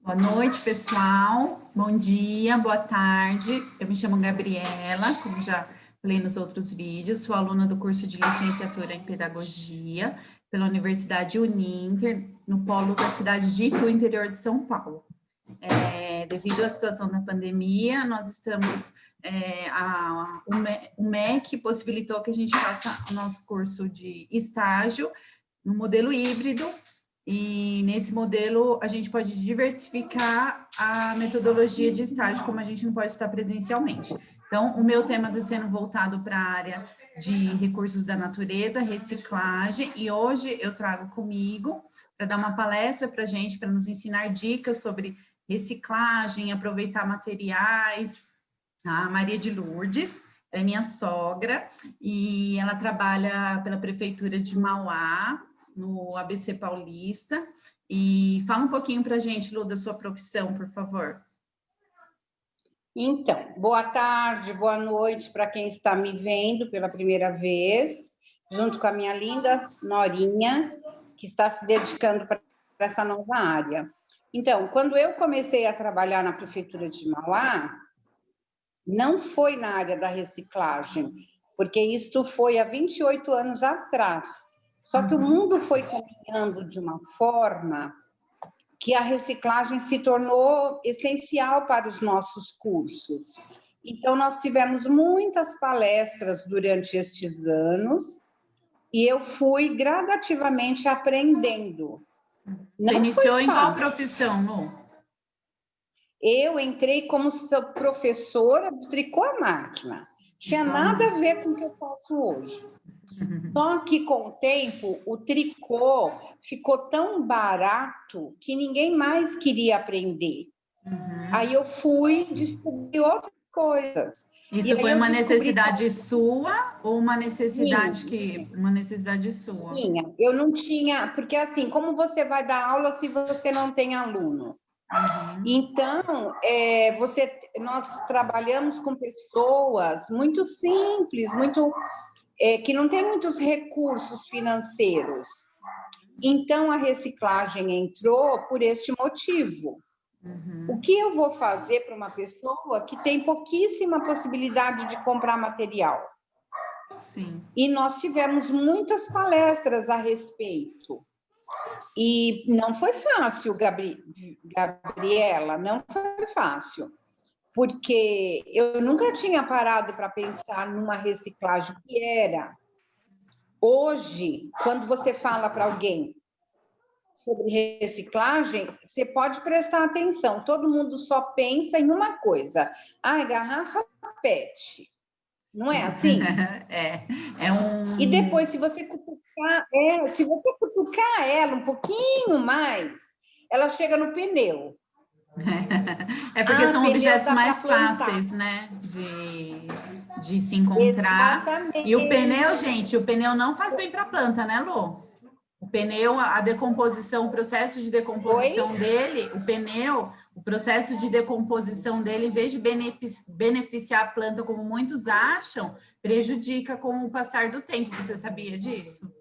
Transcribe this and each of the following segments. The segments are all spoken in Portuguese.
Boa noite, pessoal. Bom dia, boa tarde. Eu me chamo Gabriela, como já falei nos outros vídeos, sou aluna do curso de licenciatura em Pedagogia pela Universidade Uninter, no polo da cidade de Itu, interior de São Paulo. Devido à situação da pandemia, nós estamos... o MEC possibilitou que a gente faça o nosso curso de estágio no modelo híbrido, e nesse modelo a gente pode diversificar a metodologia de estágio, como a gente não pode estar presencialmente. Então, o meu tema está sendo voltado para a área de recursos da natureza, reciclagem, e hoje eu trago comigo para dar uma palestra para a gente, para nos ensinar dicas sobre reciclagem, aproveitar materiais, a Maria de Lourdes, é minha sogra, e ela trabalha pela Prefeitura de Mauá, no ABC Paulista, e fala um pouquinho para a gente, Lu, da sua profissão, por favor. Então, boa tarde, boa noite para quem está me vendo pela primeira vez, junto com a minha linda Norinha, que está se dedicando para essa nova área. Então, quando eu comecei a trabalhar na Prefeitura de Mauá, não foi na área da reciclagem, porque isto foi há 28 anos atrás. Só que o mundo foi caminhando de uma forma que a reciclagem se tornou essencial para os nossos cursos. Então, nós tivemos muitas palestras durante estes anos e eu fui gradativamente aprendendo. Você iniciou em qual profissão, Lu? Eu entrei como professora de tricô à máquina. Tinha nada a ver com o que eu faço hoje. Só que, com o tempo, o tricô ficou tão barato que ninguém mais queria aprender. Aí eu fui descobrir outras coisas. Isso foi uma necessidade sua ou uma necessidade uma necessidade sua? Minha. Eu não tinha, porque assim, como você vai dar aula se você não tem aluno? Então, nós trabalhamos com pessoas muito simples, que não tem muitos recursos financeiros. Então, a reciclagem entrou por este motivo. O que eu vou fazer para uma pessoa que tem pouquíssima possibilidade de comprar material? Sim. E nós tivemos muitas palestras a respeito. E não foi fácil, Gabriela, não foi fácil. Porque eu nunca tinha parado para pensar numa reciclagem que era. Hoje, quando você fala para alguém sobre reciclagem, você pode prestar atenção, todo mundo só pensa em uma coisa, garrafa PET, não é assim? E depois, se você cutucar ela um pouquinho mais, ela chega no pneu. É porque são objetos mais fáceis, né, de se encontrar. Exatamente. E o pneu, gente, o pneu não faz bem para a planta, né, Lu? O pneu, a decomposição, o processo de decomposição dele, o processo de decomposição dele, em vez de beneficiar a planta, como muitos acham, prejudica com o passar do tempo. Você sabia disso?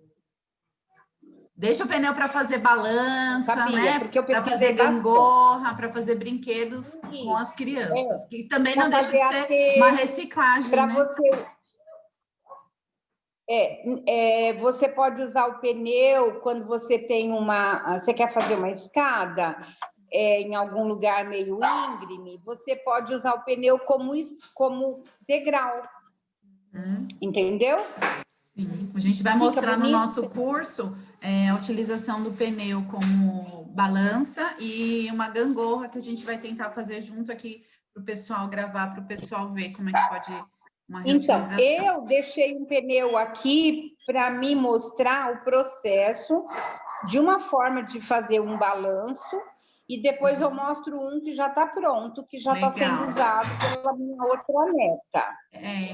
Deixa o pneu para fazer balança, né? Para fazer gangorra, para fazer brinquedos com as crianças, que também não deixa de ser uma reciclagem, para né? Você pode usar o pneu quando você tem você quer fazer uma escada em algum lugar meio íngreme, você pode usar o pneu como degrau, entendeu? Sim. A gente vai mostrar no nosso curso a utilização do pneu como balança e uma gangorra que a gente vai tentar fazer junto aqui para o pessoal gravar, para o pessoal ver como é que pode uma reutilização. Então, eu deixei um pneu aqui para me mostrar o processo de uma forma de fazer um balanço e depois eu mostro um que já está pronto, que já está sendo usado pela minha outra neta.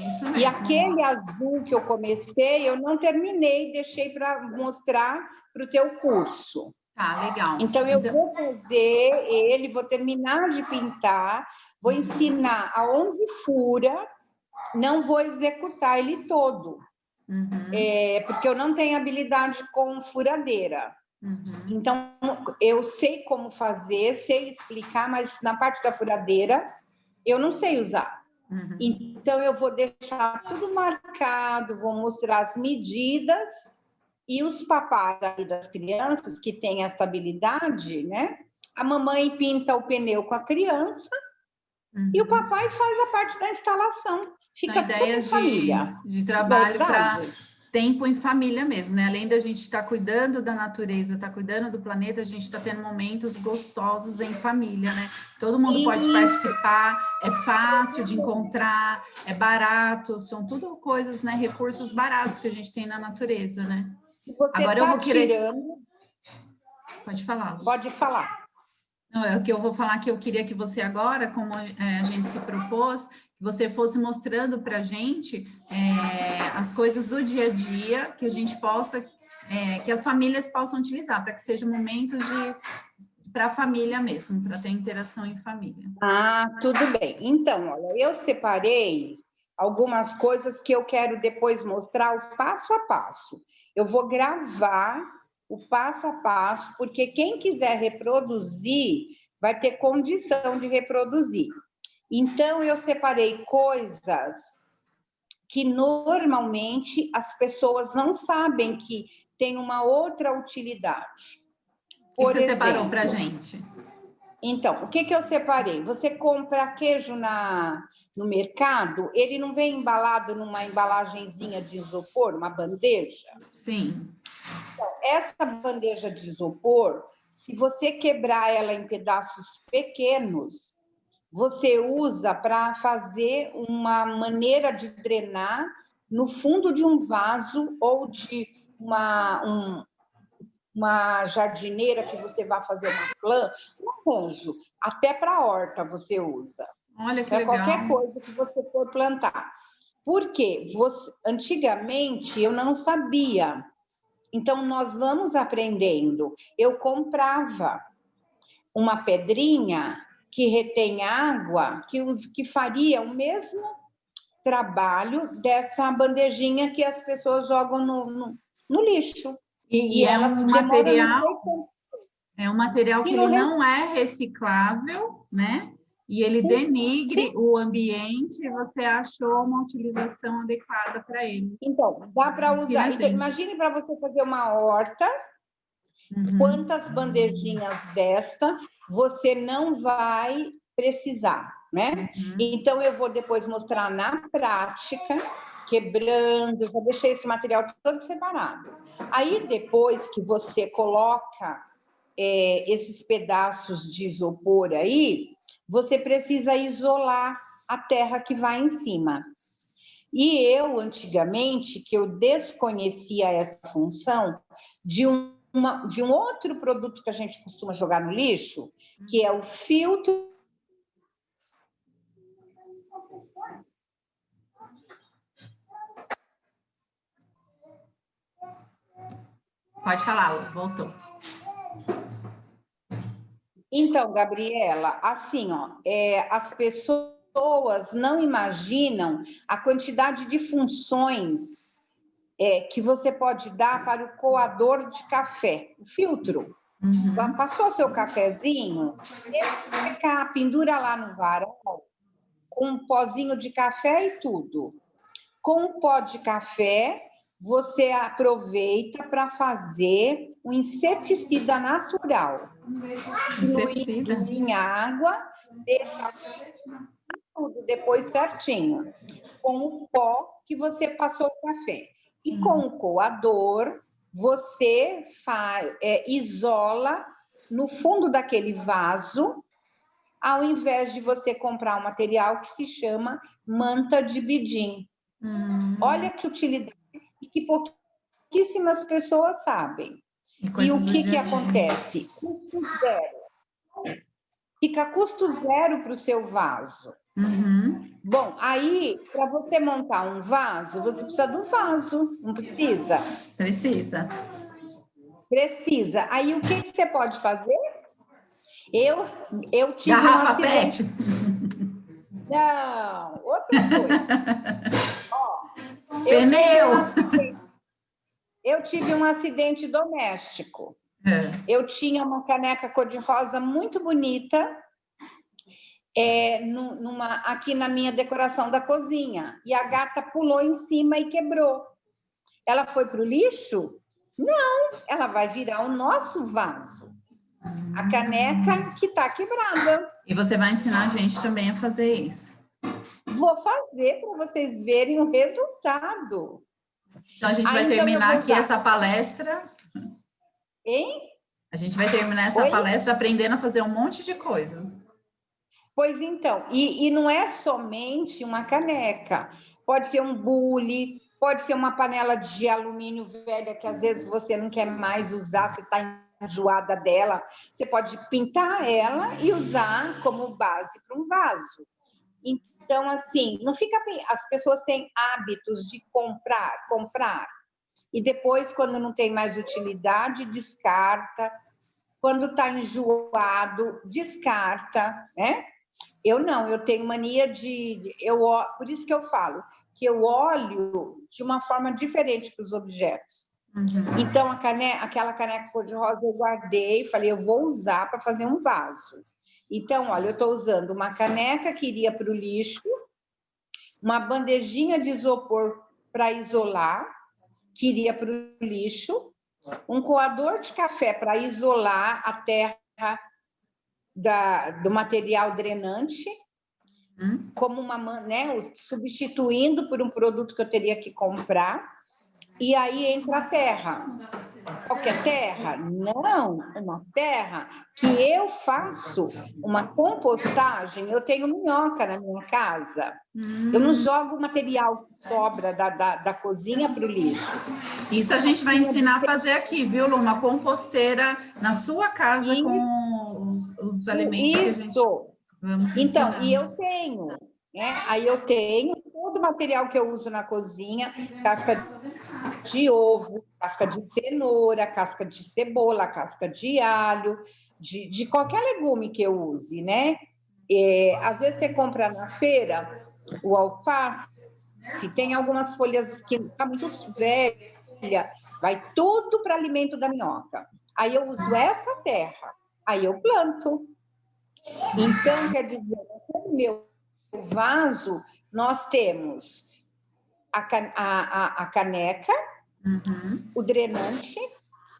Isso mesmo. E aquele azul que eu comecei, eu não terminei, deixei para mostrar para o teu curso. Tá, legal. Então, eu vou fazer ele, vou terminar de pintar, vou ensinar aonde fura, não vou executar ele todo, porque eu não tenho habilidade com furadeira. Então, eu sei como fazer, sei explicar, mas na parte da furadeira, eu não sei usar. Então, eu vou deixar tudo marcado, vou mostrar as medidas e os papás das crianças que têm essa habilidade, né? A mamãe pinta o pneu com a criança e o papai faz a parte da instalação. Fica São ideias tudo em família. de trabalho para Verdade. tempo em família mesmo, né? Além da gente estar cuidando da natureza, estar cuidando do planeta, a gente está tendo momentos gostosos em família, né? Todo mundo pode participar, é fácil de encontrar, é barato, são tudo coisas, né? Recursos baratos que a gente tem na natureza, né? Agora eu vou querer... Pode falar. Pode falar. Não, é o que eu vou falar, que eu queria que você agora, como a gente se propôs, que você fosse mostrando para a gente as coisas do dia a dia, que a gente possa, que as famílias possam utilizar, para que sejam momentos para a família mesmo, para ter interação em família. Ah, tudo bem. Então, olha, eu separei algumas coisas que eu quero depois mostrar o passo a passo. Eu vou gravar o passo a passo, porque quem quiser reproduzir vai ter condição de reproduzir. Então, eu separei coisas que normalmente as pessoas não sabem que tem uma outra utilidade. O que você separou para a gente? Então, o que eu separei? Você compra queijo no mercado, ele não vem embalado numa embalagenzinha de isopor, uma bandeja? Sim. Então, essa bandeja de isopor, se você quebrar ela em pedaços pequenos, você usa para fazer uma maneira de drenar no fundo de um vaso ou de uma jardineira que você vai fazer uma planta, um arranjo, até para horta você usa. Olha que legal. Qualquer coisa que você for plantar. Porque antigamente eu não sabia. Então, nós vamos aprendendo. Eu comprava uma pedrinha que retém água, que faria o mesmo trabalho dessa bandejinha que as pessoas jogam no lixo. E é um material que ele não é reciclável, né? E ele denigre o ambiente, e você achou uma utilização adequada para ele. Então, dá para usar. Então, imagine para você fazer uma horta, quantas bandejinhas desta você não vai precisar, né? Então, eu vou depois mostrar na prática, quebrando, eu já deixei esse material todo separado. Aí, depois que você coloca esses pedaços de isopor aí, você precisa isolar a terra que vai em cima. E eu, antigamente, que eu desconhecia essa função de um outro produto que a gente costuma jogar no lixo, que é o filtro. Pode falar, Lu, voltou. Então, Gabriela, assim, ó, as pessoas não imaginam a quantidade de funções que você pode dar para o coador de café, o filtro. Passou seu cafezinho, pendura lá no varal, com um pozinho de café e tudo. Com o pó de café, você aproveita para fazer um inseticida natural. Inseticida? Em água, deixa tudo depois certinho. Com o pó que você passou o café. E com o coador, você isola no fundo daquele vaso, ao invés de você comprar um material que se chama manta de bidim. Olha que utilidade que pouquíssimas pessoas sabem. E o que acontece? Custo zero. Fica custo zero para o seu vaso. Bom, aí, para você montar um vaso, você precisa de um vaso, não precisa? Precisa. Precisa. Aí, o que você pode fazer? Eu tive garrafa PET? Não, outra coisa. Pneu! Eu tive um acidente doméstico. Eu tinha uma caneca cor-de-rosa muito bonita, aqui na minha decoração da cozinha, e a gata pulou em cima e quebrou. Ela foi para o lixo? Não, ela vai virar o nosso vaso. A caneca que está quebrada. E você vai ensinar a gente também a fazer isso. Vou fazer para vocês verem o resultado. Então, a gente vai terminar aqui essa palestra. Hein? A gente vai terminar essa palestra aprendendo a fazer um monte de coisas. Pois então, e não é somente uma caneca. Pode ser um bule, pode ser uma panela de alumínio velha que às vezes você não quer mais usar, você está enjoada dela. Você pode pintar ela e usar como base para um vaso. Então, assim, não fica bem. As pessoas têm hábitos de comprar. E depois, quando não tem mais utilidade, descarta. Quando está enjoado, descarta, né? Eu não, eu tenho mania por isso que eu falo, que eu olho de uma forma diferente para os objetos. Então, aquela caneca cor-de-rosa eu guardei, falei, eu vou usar para fazer um vaso. Então, olha, eu estou usando uma caneca que iria para o lixo, uma bandejinha de isopor para isolar, que iria para o lixo, um coador de café para isolar a terra do material drenante, como substituindo por um produto que eu teria que comprar, e aí entra a terra. Qualquer terra? Não, uma terra que eu faço uma compostagem. Eu tenho minhoca na minha casa. Eu não jogo material que sobra da cozinha para o lixo. Isso a gente vai ensinar a fazer aqui, viu, Lu? Uma composteira na sua casa com os alimentos que a gente vamos ensinar. Então, e eu tenho, né? Aí eu tenho todo o material que eu uso na cozinha, casca de ovo, casca de cenoura, casca de cebola, casca de alho, de qualquer legume que eu use, né? Às vezes você compra na feira o alface, se tem algumas folhas que estão muito velha, vai tudo para alimento da minhoca. Aí eu uso essa terra, aí eu planto. Então, quer dizer, no meu vaso, nós temos a caneca, o drenante,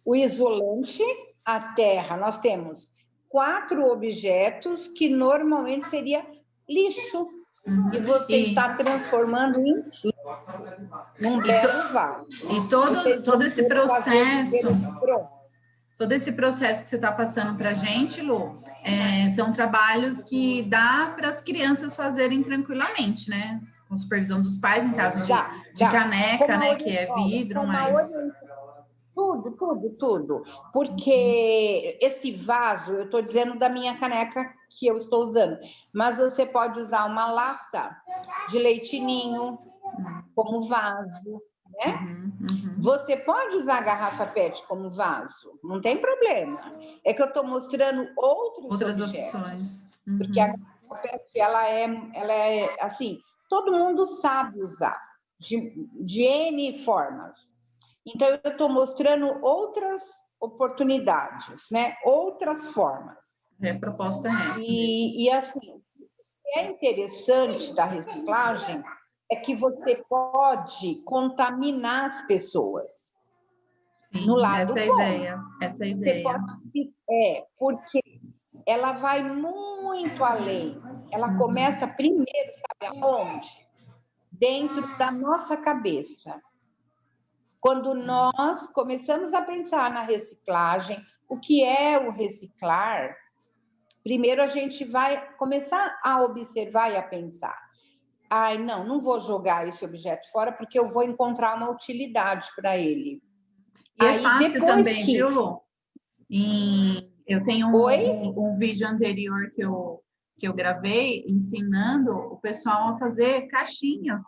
o isolante, a terra. Nós temos 4 objetos que normalmente seria lixo. E você está transformando em um belo vaso. E todo esse processo... Todo esse processo que você está passando para a gente, Lu, são trabalhos que dá para as crianças fazerem tranquilamente, né? Com supervisão dos pais, em caso de caneca, né? Que é vidro, mas... Tudo. Porque esse vaso, eu estou dizendo da minha caneca que eu estou usando, mas você pode usar uma lata de leite ninho como vaso, né? Você pode usar a garrafa PET como vaso, não tem problema. É que eu estou mostrando outras opções. Porque a garrafa PET, ela é assim, todo mundo sabe usar, de N formas. Então, eu estou mostrando outras oportunidades, né? Outras formas. A proposta é essa. E assim, o que é interessante da reciclagem é que você pode contaminar as pessoas. Sim, no lado essa é a ideia. Essa é a ideia. Porque ela vai muito além. Ela começa primeiro, sabe aonde? Dentro da nossa cabeça. Quando nós começamos a pensar na reciclagem, o que é o reciclar, primeiro a gente vai começar a observar e a pensar. Ai, não vou jogar esse objeto fora porque eu vou encontrar uma utilidade para ele. E é fácil também, viu, Lu? Eu tenho um vídeo anterior que eu gravei ensinando o pessoal a fazer caixinhas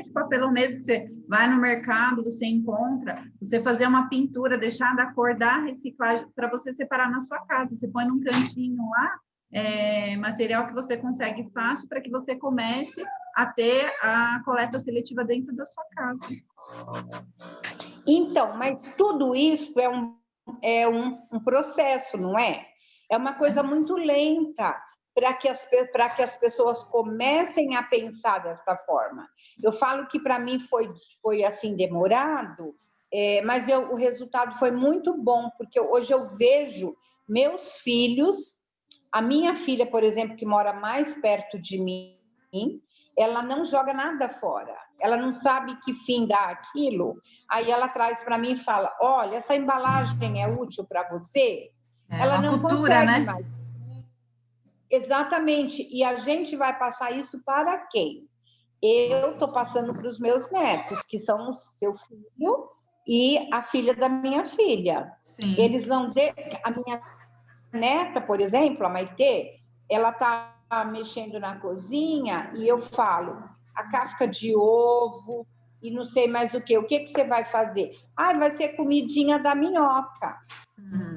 de papelão mesmo, que você vai no mercado, você encontra, você fazer uma pintura, deixar da cor da reciclagem, para você separar na sua casa. Você põe num cantinho lá, material que você consegue fácil, para que você comece a ter a coleta seletiva dentro da sua casa. Então, mas tudo isso é um um processo, não é? É uma coisa muito lenta para que as pessoas comecem a pensar dessa forma. Eu falo que para mim foi assim demorado, mas o resultado foi muito bom, porque hoje eu vejo meus filhos, a minha filha, por exemplo, que mora mais perto de mim, ela não joga nada fora, ela não sabe que fim dá aquilo, aí ela traz para mim e fala, olha, essa embalagem é útil para você? É Ela uma não cultura, consegue né? mais. Exatamente, e a gente vai passar isso para quem? Eu estou passando para os meus netos, que são o seu filho e a filha da minha filha. Sim. Eles vão... A minha neta, por exemplo, a Maitê, ela está mexendo na cozinha e eu falo, a casca de ovo e não sei mais o que você vai fazer? Ah, vai ser comidinha da minhoca.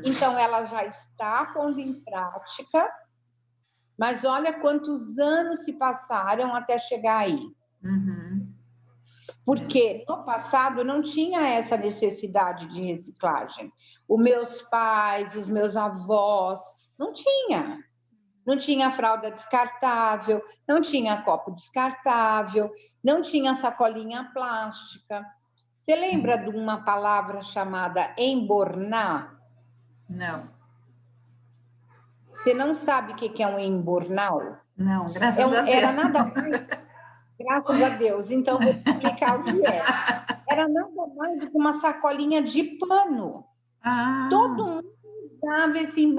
Então, ela já está pondo em prática, mas olha quantos anos se passaram até chegar aí. Porque no passado não tinha essa necessidade de reciclagem. Os meus pais, os meus avós, não tinha. Não tinha fralda descartável, não tinha copo descartável, não tinha sacolinha plástica. Você lembra de uma palavra chamada embornar? Não. Você não sabe o que é um embornal? Não, graças a Deus. Era nada mais... Graças a Deus. Então, vou te explicar o que é. Era nada mais do que uma sacolinha de pano. Todo mundo usava esse...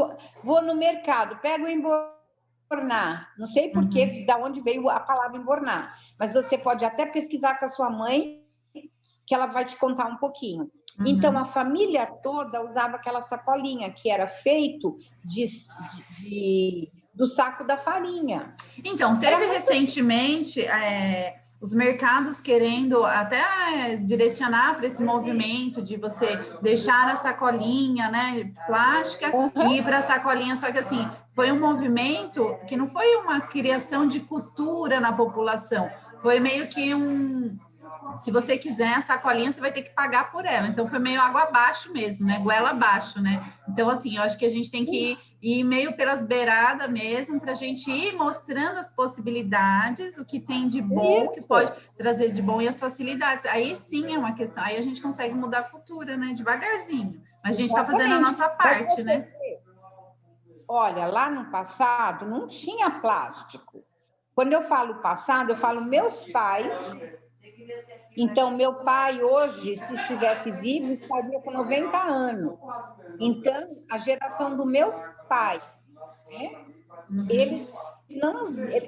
Vou no mercado, pego o embornar. Não sei por que, da onde veio a palavra embornar. Mas você pode até pesquisar com a sua mãe, que ela vai te contar um pouquinho. Então, a família toda usava aquela sacolinha, que era feito do saco da farinha. Então, teve recentemente os mercados querendo até direcionar para esse movimento de você deixar a sacolinha, né, plástica e ir para a sacolinha, só que assim, foi um movimento que não foi uma criação de cultura na população, foi meio que se você quiser a sacolinha, você vai ter que pagar por ela. Então, foi meio água abaixo mesmo, né? Goela abaixo, né? Então, assim, eu acho que a gente tem que ir meio pelas beiradas mesmo, para a gente ir mostrando as possibilidades, o que tem de bom, o que pode trazer de bom e as facilidades. Aí sim é uma questão, aí a gente consegue mudar a cultura, né? Devagarzinho. Mas a gente está fazendo a nossa parte, né? Olha, lá no passado não tinha plástico. Quando eu falo passado, eu falo meus pais. Então, meu pai hoje, se estivesse vivo, estaria com 90 anos. Então, a geração do meu pai, né? Eles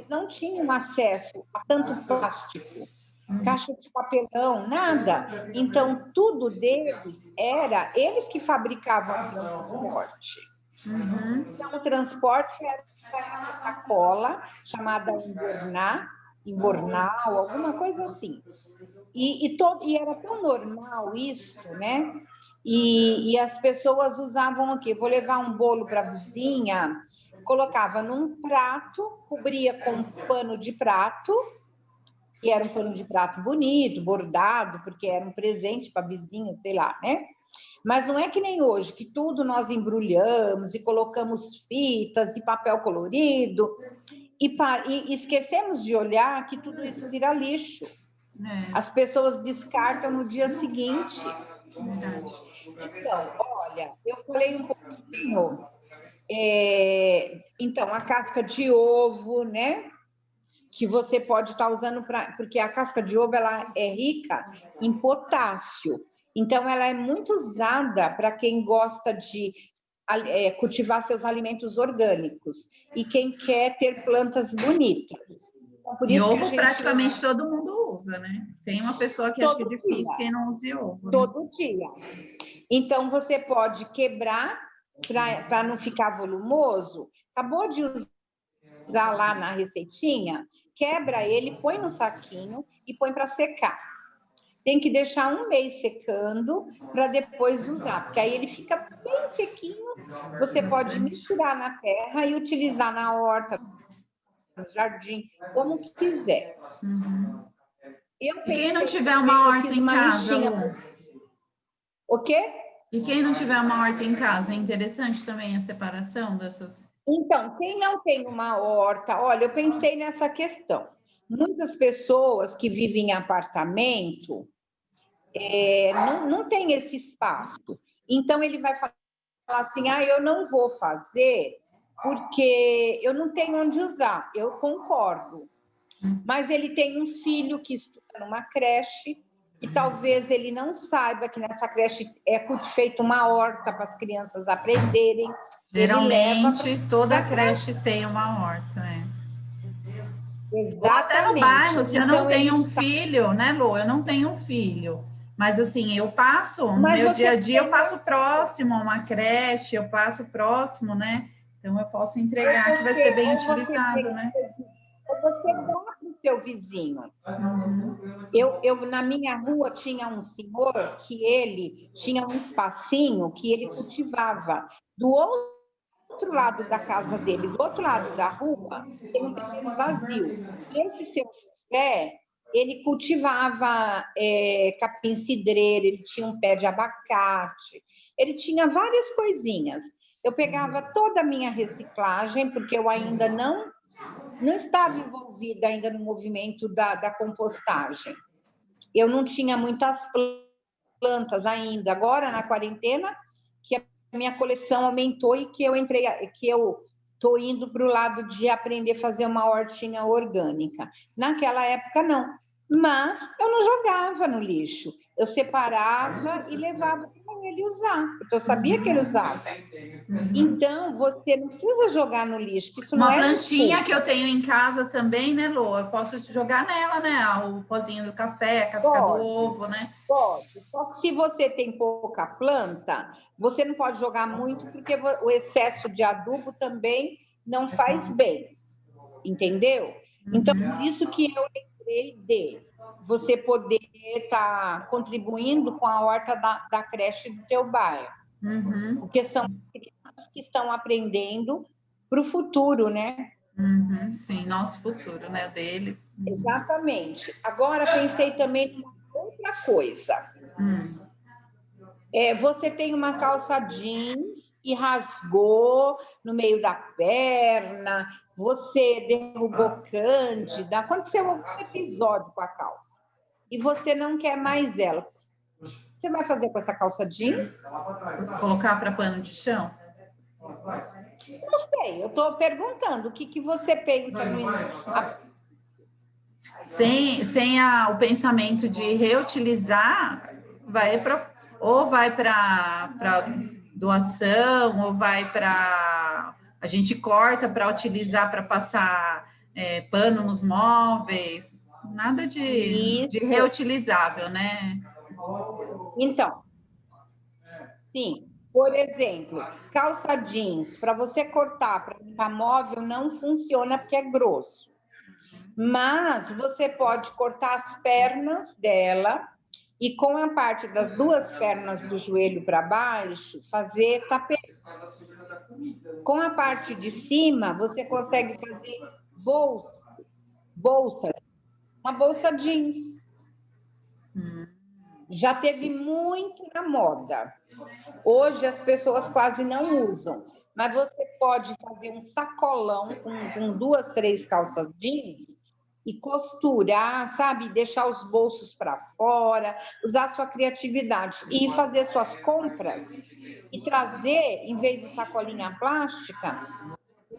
não tinham acesso a tanto plástico, caixa de papelão, nada. Então, tudo deles era eles que fabricavam o transporte. Então, o transporte era essa sacola chamada embornal, alguma coisa assim. E era tão normal isso, né? E as pessoas usavam o quê? Vou levar um bolo para a vizinha, colocava num prato, cobria com um pano de prato, que era um pano de prato bonito, bordado, porque era um presente para a vizinha, sei lá, né? Mas não é que nem hoje, que tudo nós embrulhamos e colocamos fitas e papel colorido, e esquecemos de olhar que tudo isso vira lixo. As pessoas descartam no dia seguinte. Então, olha, eu falei um pouquinho. Então, a casca de ovo, né? Que você pode estar usando porque a casca de ovo ela é rica em potássio. Então, ela é muito usada para quem gosta de cultivar seus alimentos orgânicos e quem quer ter plantas bonitas. Então, por isso ovo praticamente todo mundo usa, né? Tem uma pessoa que acha que é difícil quem não use ovo. Todo dia. Então, você pode quebrar para não ficar volumoso. Acabou de usar lá na receitinha, quebra ele, põe no saquinho e põe para secar. Tem que deixar 1 mês secando para depois usar, porque aí ele fica bem sequinho. Você pode misturar na terra e utilizar na horta, no jardim, como quiser. E quem não tiver uma horta em casa? O quê? E quem não tiver uma horta em casa, é interessante também a separação dessas... Então, quem não tem uma horta, olha, eu pensei nessa questão. Muitas pessoas que vivem em apartamento não tem esse espaço. Então, ele vai falar assim, eu não vou fazer porque eu não tenho onde usar. Eu concordo. Mas ele tem um filho que estuda numa creche e talvez ele não saiba que nessa creche é feita uma horta para as crianças aprenderem. Geralmente, toda creche tem uma horta, né? Exatamente. Ou até no bairro, se eu não então, tenho um filho, né, Lu? Eu não tenho um filho. Mas assim, eu passo, no meu dia a dia, eu passo próximo a uma creche, eu passo próximo, né? Então eu posso entregar, que vai ser bem utilizado, né? Ou você dá para o seu vizinho. Eu, na minha rua, tinha um senhor que ele tinha um espacinho que ele cultivava. Do outro lado da casa dele, do outro lado da rua, tem um terreno vazio. E esse seu José, ele cultivava capim-cidreira, ele tinha um pé de abacate, ele tinha várias coisinhas. Eu pegava toda a minha reciclagem, porque eu ainda não estava envolvida ainda no movimento da compostagem. Eu não tinha muitas plantas ainda. Agora, na quarentena, que a minha coleção aumentou e que eu estou indo para o lado de aprender a fazer uma hortinha orgânica. Naquela época, não. Mas eu não jogava no lixo. Eu separava e levava para ele usar, porque eu sabia que ele usava. Então, você não precisa jogar no lixo, isso não é uma plantinha desculpa. que eu tenho em casa também, né, Lu? Eu posso jogar nela, né? O pozinho do café, a casca do ovo, né? Pode. Só que se você tem pouca planta, você não pode jogar muito, porque o excesso de adubo também não faz bem. Entendeu? Então, por isso que eu lembrei de você poder estar contribuindo com a horta da creche do teu bairro. Porque são crianças que estão aprendendo para o futuro, né? Sim, nosso futuro, né? O deles. Exatamente. Agora, pensei também em outra coisa. Você tem uma calça jeans e rasgou no meio da perna, você derrubou cândida, aconteceu algum episódio com a calça e você não quer mais ela. O que você vai fazer com essa calça jeans? Colocar para pano de chão? Não sei, eu estou perguntando o que você pensa no início. Sem o pensamento de reutilizar, ou vai para doação, ou vai para... A gente corta para utilizar, para passar pano nos móveis. Nada de reutilizável, né? Então, sim. Por exemplo, calça jeans, para você cortar para limpar móvel, não funciona porque é grosso. Mas você pode cortar as pernas dela e com a parte das duas pernas do joelho para baixo, fazer tapete. Com a parte de cima, você consegue fazer bolsa, uma bolsa jeans. Já teve muito na moda. Hoje as pessoas quase não usam, mas você pode fazer um sacolão com 2, 3 calças jeans e costurar, sabe? Deixar os bolsos para fora, usar sua criatividade e fazer suas compras e trazer, em vez de sacolinha plástica,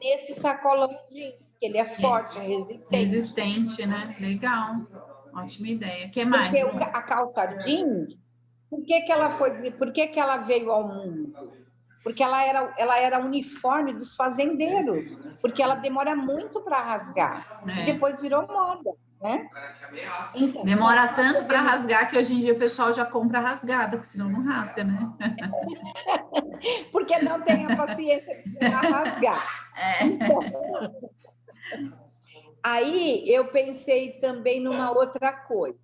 nesse sacolão jeans, que ele é forte, é resistente. Resistente, né? Legal. Ótima ideia. O que mais? Porque a calça jeans, por que ela veio ao mundo? Porque ela era uniforme dos fazendeiros, porque ela demora muito para rasgar, e depois virou moda, né? Então, demora tanto para rasgar que hoje em dia o pessoal já compra rasgada, porque senão não rasga, né? Porque não tem a paciência de rasgar. Então, aí eu pensei também numa outra coisa.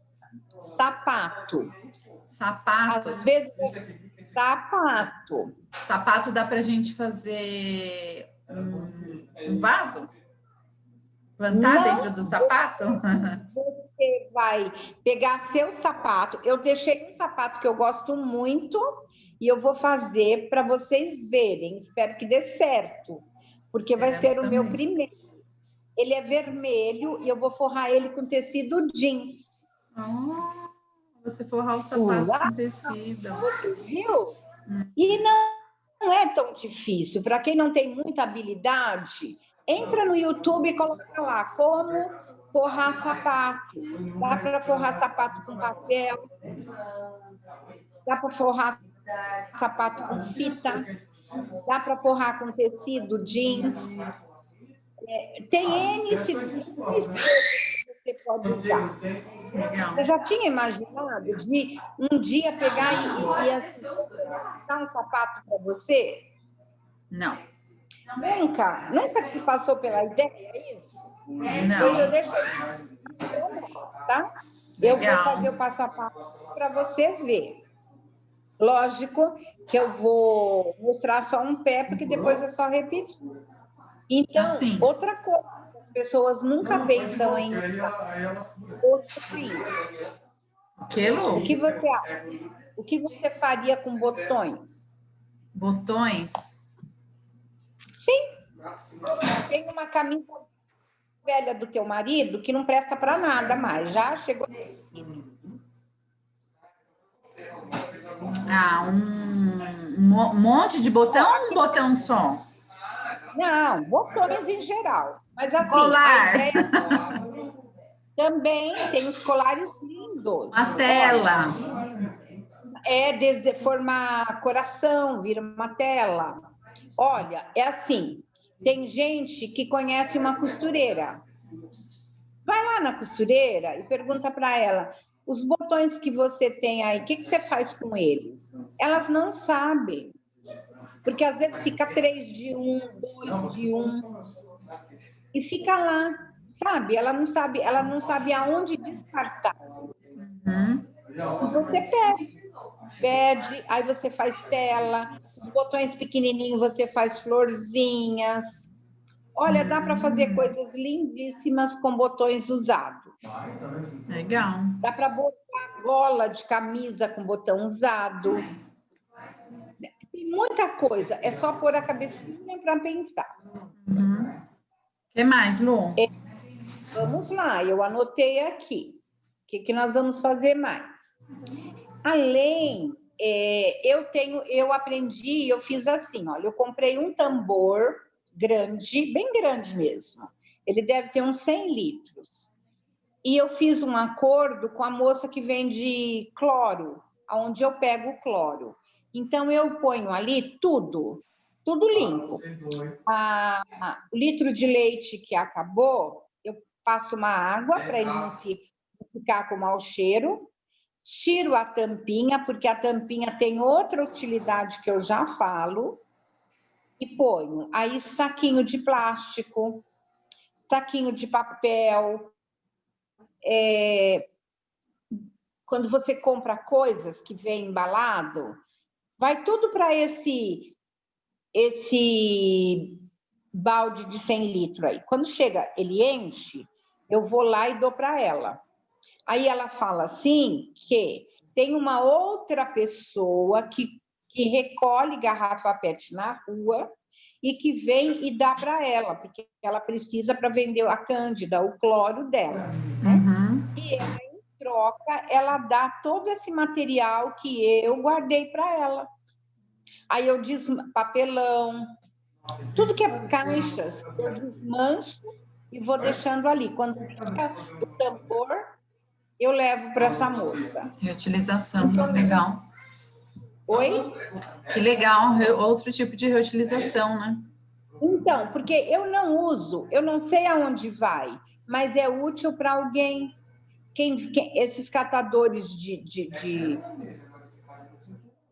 Sapato. Às vezes, sapato. Sapato dá para a gente fazer um vaso? Plantar dentro do sapato? você vai pegar seu sapato. Eu deixei um sapato que eu gosto muito e eu vou fazer para vocês verem. Espero que dê certo, porque vai ser o meu primeiro. Ele é vermelho e eu vou forrar ele com tecido jeans. Você forrar o sapato com tecido. Viu? E não é tão difícil. Para quem não tem muita habilidade, entra no YouTube e coloca lá como forrar sapato. Dá para forrar sapato com papel, dá para forrar sapato com fita, dá para forrar com tecido jeans. Tem N coisas que você pode usar. Você já tinha imaginado de um dia pegar e assim, dar um sapato para você? Não. Nunca te passou pela ideia isso? Não. Pois eu deixei tá? Eu vou fazer o passo a passo para você ver. Lógico que eu vou mostrar só um pé, porque depois é só repetir. Então, assim. Outra coisa, as pessoas nunca pensam em o que você acha? O que você faria com botões? Botões? Sim. Tem uma camisa velha do teu marido que não presta para nada mais. Já chegou. Um monte de botão ou um botão só? Não, botões em geral. Mas assim, colar. A ideia também tem os colares lindos. Uma tela. Formar coração, vira uma tela. Olha, é assim, tem gente que conhece uma costureira. Vai lá na costureira e pergunta para ela, os botões que você tem aí, o que você faz com eles? Elas não sabem. Porque às vezes fica 3 de 1, 2 de 1. E fica lá, sabe? Ela não sabe aonde descartar. Você pede, aí você faz tela, os botões pequenininhos você faz florzinhas. Olha, dá para fazer coisas lindíssimas com botões usados. Legal. Dá para botar gola de camisa com botão usado. Tem muita coisa, é só pôr a cabecinha para pensar. O que mais, Lu? Vamos lá, eu anotei aqui. O que nós vamos fazer mais? Além, eu aprendi, eu fiz assim, olha, eu comprei um tambor grande, bem grande mesmo. Ele deve ter uns 100 litros. E eu fiz um acordo com a moça que vende cloro, onde eu pego o cloro. Então, eu ponho ali tudo limpo. O litro de leite que acabou, eu passo uma água para ele não ficar com mau cheiro. Tiro a tampinha, porque a tampinha tem outra utilidade que eu já falo. E ponho aí saquinho de plástico, saquinho de papel. Quando você compra coisas que vem embalado, vai tudo para esse balde de 100 litros aí. Quando chega, ele enche, eu vou lá e dou para ela. Aí ela fala assim que tem uma outra pessoa que recolhe garrafa PET na rua e que vem e dá para ela, porque ela precisa para vender a cândida, o cloro dela. E ela, em troca, ela dá todo esse material que eu guardei para ela. Aí eu papelão, tudo que é caixas, eu desmancho e vou deixando ali. Quando fica o tambor, eu levo para essa moça. Reutilização, então, legal. Oi? Que legal, outro tipo de reutilização, né? Então, porque eu não uso, eu não sei aonde vai, mas é útil para alguém. Esses catadores de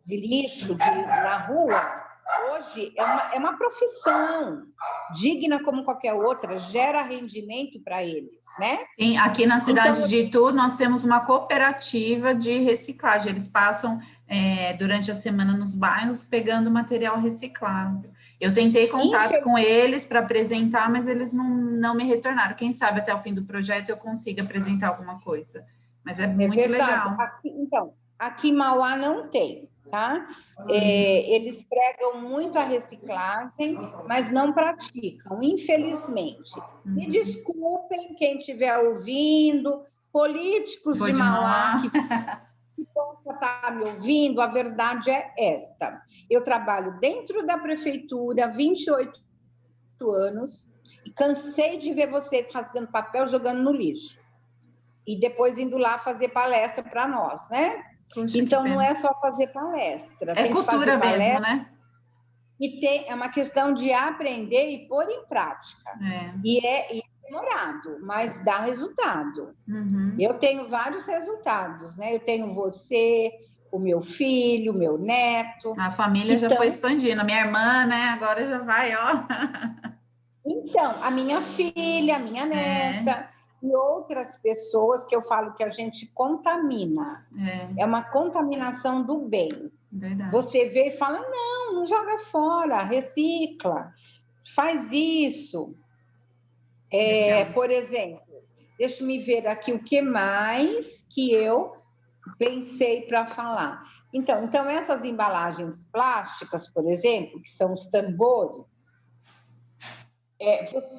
lixo na rua, hoje é uma profissão digna como qualquer outra, gera rendimento para eles, né? Sim, aqui na cidade de Itu, nós temos uma cooperativa de reciclagem. Eles passam durante a semana nos bairros pegando material reciclável. Eu tentei contato com eles para apresentar, mas eles não me retornaram. Quem sabe até o fim do projeto eu consiga apresentar alguma coisa. Mas é muito verdade. legal. Aqui em Mauá não tem, tá? Eles pregam muito a reciclagem, mas não praticam, infelizmente. Me desculpem quem estiver ouvindo, políticos de Mauá que possa estar me ouvindo, a verdade é esta. Eu trabalho dentro da prefeitura há 28 anos e cansei de ver vocês rasgando papel, jogando no lixo. E depois indo lá fazer palestra para nós, né? Puxa, então, não é só fazer palestra. É cultura mesmo, né? E é uma questão de aprender e pôr em prática. E é demorado, mas dá resultado. Eu tenho vários resultados, né? Eu tenho você, o meu filho, o meu neto. A família já foi expandindo. A minha irmã, né? Agora já vai, ó. Então, a minha filha, a minha neta e outras pessoas que eu falo que a gente contamina. É uma contaminação do bem. Verdade. Você vê e fala, não joga fora, recicla, faz isso. Por exemplo, deixa eu me ver aqui o que mais que eu pensei para falar. Então, essas embalagens plásticas, por exemplo, que são os tambores,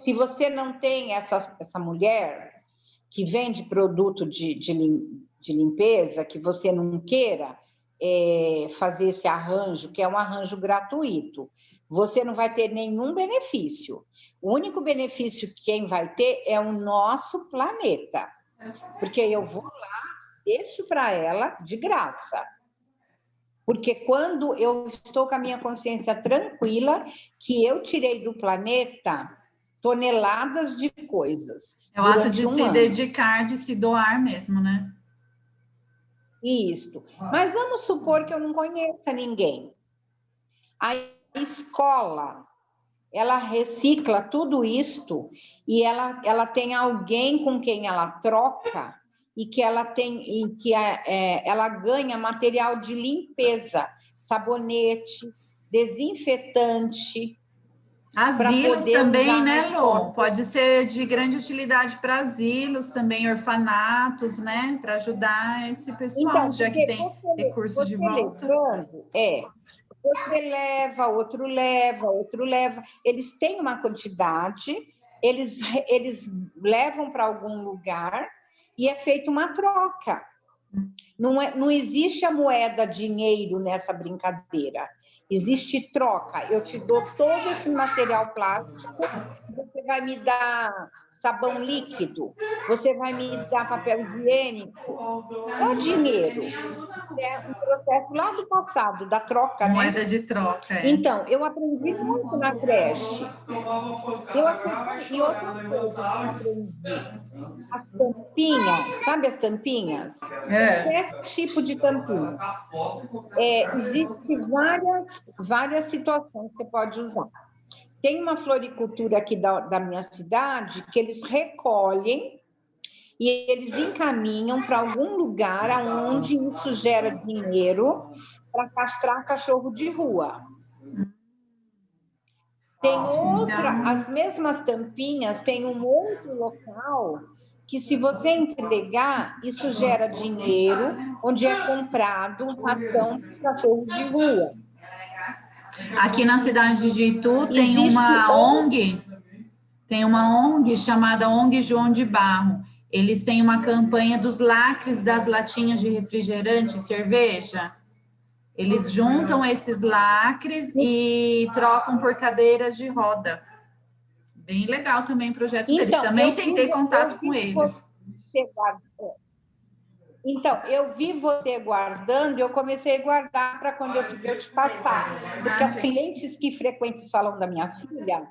se você não tem essa mulher que vende produto de limpeza, que você não queira fazer esse arranjo, que é um arranjo gratuito, você não vai ter nenhum benefício. O único benefício que quem vai ter é o nosso planeta. Porque eu vou lá, deixo para ela de graça. Porque quando eu estou com a minha consciência tranquila, que eu tirei do planeta toneladas de coisas. É o ato de se dedicar, de se doar mesmo, né? Isso. Mas vamos supor que eu não conheça ninguém. A escola, ela recicla tudo isto e ela tem alguém com quem ela troca e que ela ganha material de limpeza, sabonete, desinfetante. Asilos também, né, Lô? Pode ser de grande utilidade para asilos também, orfanatos, né? Para ajudar esse pessoal, então, já que tem recursos de volta. Você leva, outro leva. Eles têm uma quantidade, eles levam para algum lugar e é feita uma troca. Não existe a moeda dinheiro nessa brincadeira. Existe troca. Eu te dou todo esse material plástico, você vai me dar sabão líquido, você vai me dar papel higiênico. Não é dinheiro. É um processo lá do passado, da troca, moeda né? de troca, Então, eu aprendi muito na creche. E outra coisa que eu aprendi. As tampinhas, sabe as tampinhas? Qualquer tipo de tampinha. Existem várias situações que você pode usar. Tem uma floricultura aqui da minha cidade que eles recolhem e eles encaminham para algum lugar onde isso gera dinheiro para castrar cachorro de rua. Tem as mesmas tampinhas, tem um outro local que, se você entregar, isso gera dinheiro, onde é comprado ração para os cachorros de rua. Aqui na cidade de Itu tem uma ONG chamada ONG João de Barro. Eles têm uma campanha dos lacres das latinhas de refrigerante e cerveja. Eles juntam esses lacres e trocam por cadeiras de roda. Bem legal também o projeto deles. Também tentei contato com eles. Então, eu vi você guardando, eu comecei a guardar para quando eu tiver te passar. Porque as clientes que frequentam o salão da minha filha,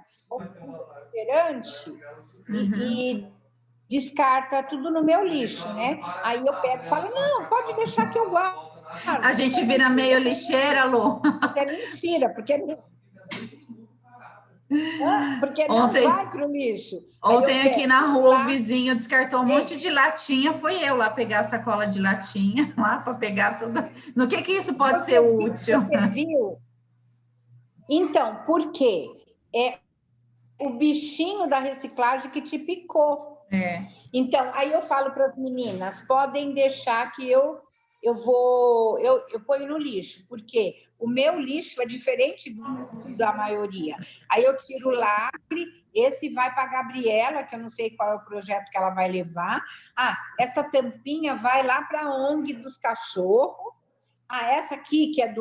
refrigerante e descarta tudo no meu lixo, né? Aí eu pego e falo, não, pode deixar que eu guardo. A gente vira meio lixeira, Lô. Isso é mentira, porque não vai para o lixo. Ontem aqui na rua, o vizinho descartou um monte de latinha, foi eu lá pegar a sacola de latinha, lá para pegar tudo. No que isso pode ser útil? Então, por quê? É o bichinho da reciclagem que te picou. Então, aí eu falo para as meninas, podem deixar que eu ponho no lixo, porque o meu lixo é diferente da maioria. Aí eu tiro o lacre, esse vai para a Gabriela, que eu não sei qual é o projeto que ela vai levar. Ah, essa tampinha vai lá para a ONG dos cachorros. Ah, essa aqui, que é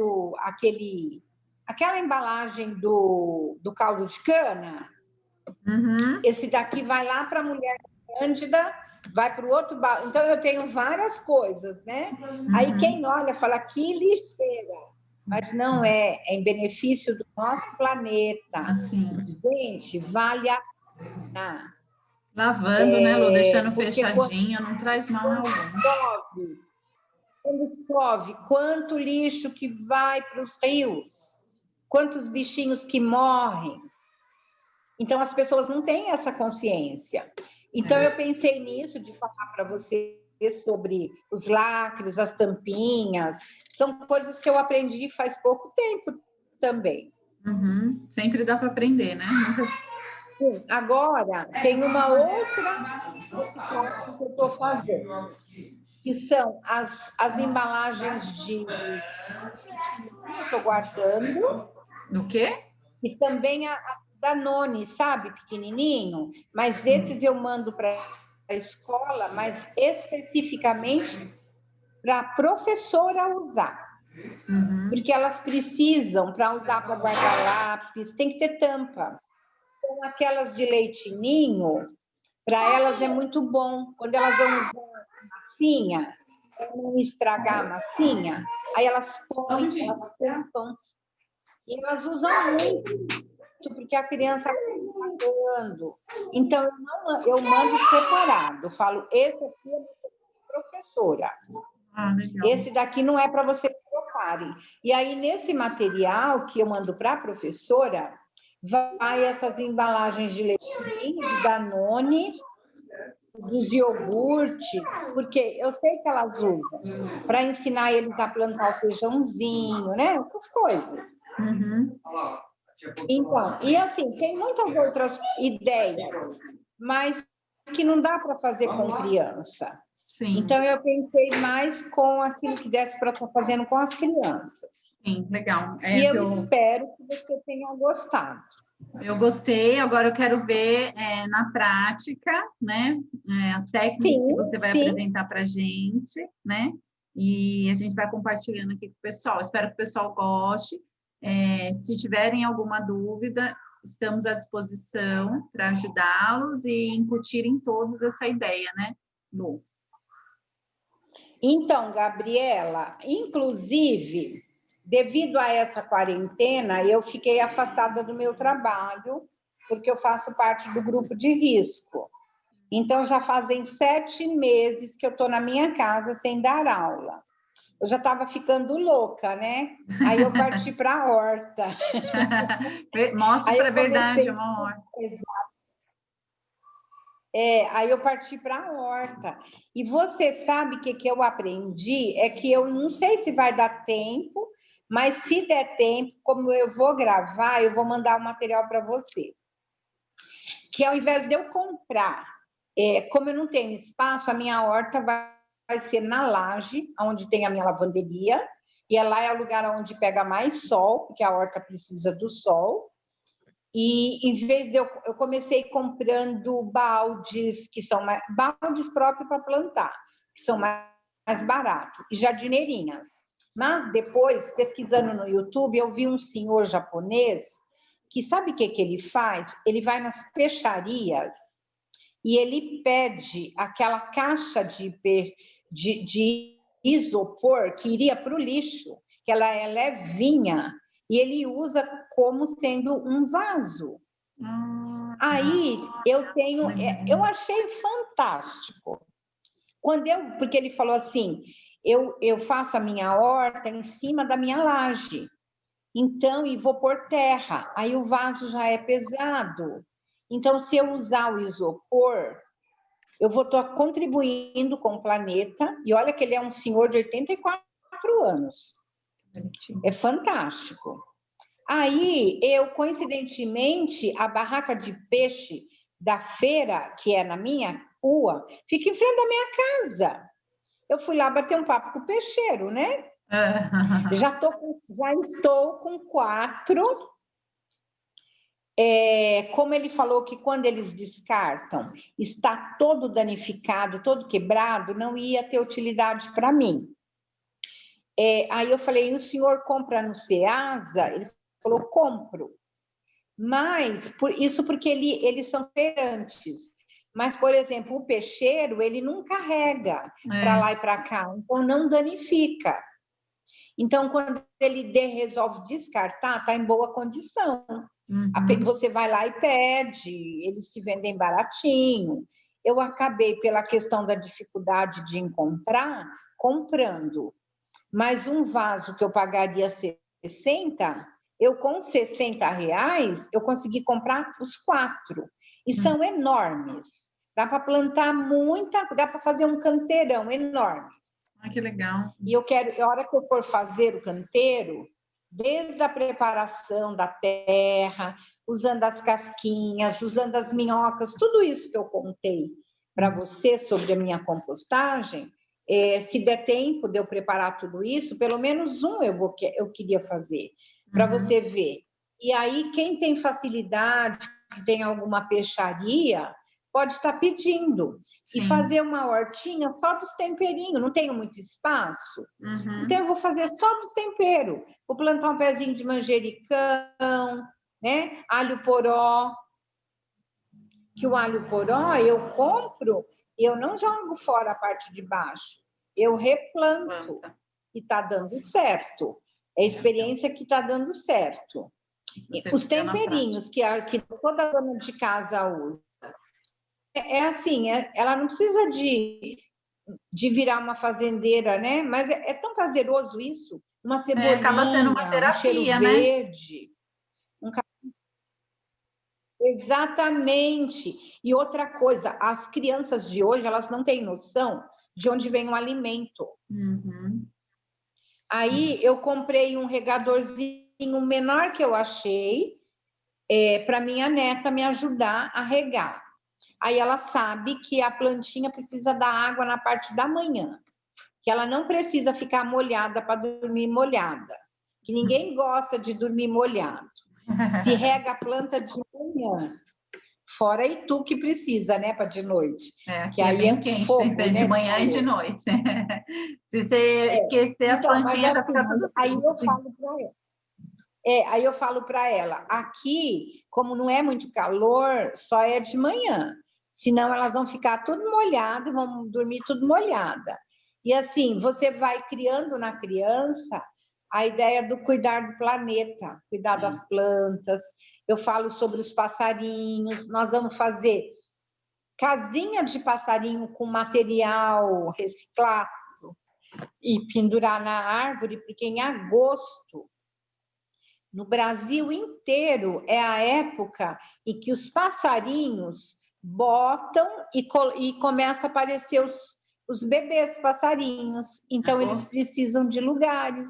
aquela embalagem do caldo de cana, esse daqui vai lá para a mulher cândida, vai para o outro balde. Então, eu tenho várias coisas, né? Aí quem olha fala, que lixeira. Mas não é em benefício do nosso planeta. Assim. Gente, vale a pena. Lavando, né, Lu? Deixando fechadinho, quando não traz mal algum. Quando chove, quanto lixo que vai para os rios? Quantos bichinhos que morrem? Então, as pessoas não têm essa consciência. Então, eu pensei nisso, de falar para você sobre os lacres, as tampinhas. São coisas que eu aprendi faz pouco tempo também. Sempre dá para aprender, né? Nunca... Sim. Agora, tem uma outra coisa que eu estou fazendo, que são as embalagens de... Eu estou guardando. Do quê? E também a Danone, sabe? Pequenininho. Mas esses eu mando para a escola, mas especificamente para a professora usar. Porque elas precisam, para usar para guardar lápis, tem que ter tampa. Então, aquelas de leitinho, para elas é muito bom. Quando elas vão usar a massinha, para não estragar a massinha, aí elas põem, elas tampam. E elas usam muito, porque a criança está pagando. Então, eu mando separado. Eu falo, esse aqui é professora. Esse daqui não é para vocês trocarem. E aí, nesse material que eu mando para a professora, vai essas embalagens de leitinho, de Danone, dos iogurte, porque eu sei que elas usam para ensinar eles a plantar o feijãozinho, né? Essas coisas. Então, e assim, tem muitas outras ideias, mas que não dá para fazer com criança. Sim. Então, eu pensei mais com aquilo que desse para estar fazendo com as crianças. Sim, legal. E eu espero que você tenha gostado. Eu gostei, agora eu quero ver na prática, né? As técnicas que você vai apresentar para a gente, né? E a gente vai compartilhando aqui com o pessoal. Espero que o pessoal goste. Se tiverem alguma dúvida, estamos à disposição para ajudá-los e incutirem todos essa ideia, né, Lu? Então, Gabriela, inclusive, devido a essa quarentena, eu fiquei afastada do meu trabalho, porque eu faço parte do grupo de risco. Então, já fazem 7 meses que eu estou na minha casa sem dar aula. Eu já estava ficando louca, né? Aí eu parti para a horta. Mostre para a verdade, uma horta. Aí eu parti para a horta. E você sabe o que eu aprendi? É que eu não sei se vai dar tempo, mas se der tempo, como eu vou gravar, eu vou mandar o material para você. Que ao invés de eu comprar, como eu não tenho espaço, a minha horta vai ser na laje, onde tem a minha lavanderia, e lá é o lugar onde pega mais sol, porque a horta precisa do sol. E, em vez de eu comecei comprando baldes, que são baldes próprios para plantar, que são mais baratos, e jardineirinhas. Mas depois, pesquisando no YouTube, eu vi um senhor japonês que sabe o que ele faz? Ele vai nas peixarias e ele pede aquela caixa de isopor que iria para o lixo, que ela é levinha, e ele usa como sendo um vaso. Aí eu achei fantástico. Porque ele falou assim, eu faço a minha horta em cima da minha laje, então, e vou pôr terra, aí o vaso já é pesado. Então, se eu usar o isopor, eu vou estar contribuindo com o planeta, e olha que ele é um senhor de 84 anos. É fantástico. Aí, eu, coincidentemente, a barraca de peixe da feira, que é na minha rua, fica em frente da minha casa. Eu fui lá bater um papo com o peixeiro, né? Já estou com 4. Como ele falou que quando eles descartam, está todo danificado, todo quebrado, não ia ter utilidade para mim. Aí eu falei, o senhor compra no Ceasa? Ele falou, compro. Mas, isso porque eles são feirantes. Mas, por exemplo, o peixeiro, ele não carrega para lá e para cá, então não danifica. Então, quando ele resolve descartar, está em boa condição. Você vai lá e pede, eles te vendem baratinho. Eu acabei, pela questão da dificuldade de encontrar, comprando. Mas um vaso que eu pagaria 60, eu com R$60, eu consegui comprar os 4. E são enormes. Dá para plantar dá para fazer um canteirão enorme. Ah, que legal. E eu quero, a hora que eu for fazer o canteiro, desde a preparação da terra, usando as casquinhas, usando as minhocas, tudo isso que eu contei para você sobre a minha compostagem, se der tempo de eu preparar tudo isso, pelo menos eu queria fazer, para você ver. E aí, quem tem facilidade, tem alguma peixaria, pode estar pedindo. Sim. E fazer uma hortinha só dos temperinhos, não tenho muito espaço. Então, eu vou fazer só dos temperos. Vou plantar um pezinho de manjericão, né? Alho poró. Que o alho poró eu compro, eu não jogo fora a parte de baixo. Eu replanto. E está dando certo. É a experiência que está dando certo. Os temperinhos que toda dona de casa usa. Assim, ela não precisa de virar uma fazendeira, né? Mas é tão prazeroso isso. Uma cebolinha, acaba sendo uma terapia, um cheiro verde. Exatamente. E outra coisa, as crianças de hoje, elas não têm noção de onde vem o alimento. Aí, eu comprei um regadorzinho menor que eu achei, para minha neta me ajudar a regar. Aí ela sabe que a plantinha precisa da água na parte da manhã, que ela não precisa ficar molhada para dormir molhada, que ninguém gosta de dormir molhado. Se rega a planta de manhã, fora e tu que precisa, né, para de noite. Que aí é bem quente, fogo, tem que ser de manhã e de noite. Se você esquecer as plantinhas, já fica tudo aí eu falo para ela. Aí eu falo para ela, aqui, como não é muito calor, só é de manhã. Senão elas vão ficar tudo molhadas, vão dormir tudo molhada. E assim, você vai criando na criança a ideia do cuidar do planeta, cuidar das plantas. Eu falo sobre os passarinhos, nós vamos fazer casinha de passarinho com material reciclado e pendurar na árvore, porque em agosto, no Brasil inteiro, é a época em que os passarinhos botam e começa a aparecer os bebês passarinhos. Então, eles precisam de lugares.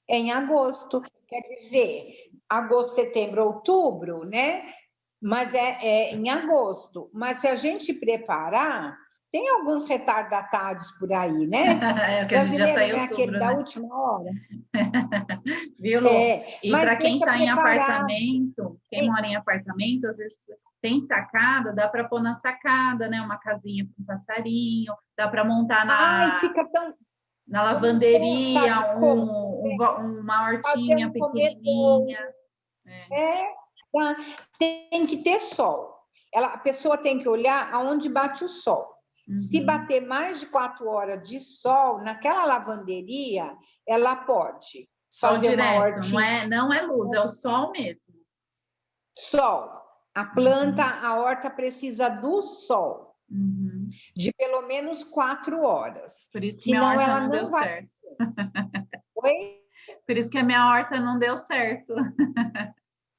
É em agosto. Quer dizer, agosto, setembro, outubro, né? Mas é em agosto. Mas se a gente preparar, tem alguns retardatários por aí, né? Que a gente já está em outubro, aquele da última hora. Viu, Lu? E para quem está em apartamento, quem mora em apartamento, às vezes tem sacada, dá para pôr na sacada, né? Uma casinha com um passarinho, dá para montar na lavanderia, uma hortinha pequenininha. Tem que ter sol. A pessoa tem que olhar aonde bate o sol. Se bater mais de 4 horas de sol, naquela lavanderia, ela pode sol fazer direto, uma hortinha. Não é luz, é o sol mesmo. Sol. A planta, a horta precisa do sol. De pelo menos 4 horas. Por isso que senão minha horta ela não deu certo. Oi? Por isso que a minha horta não deu certo.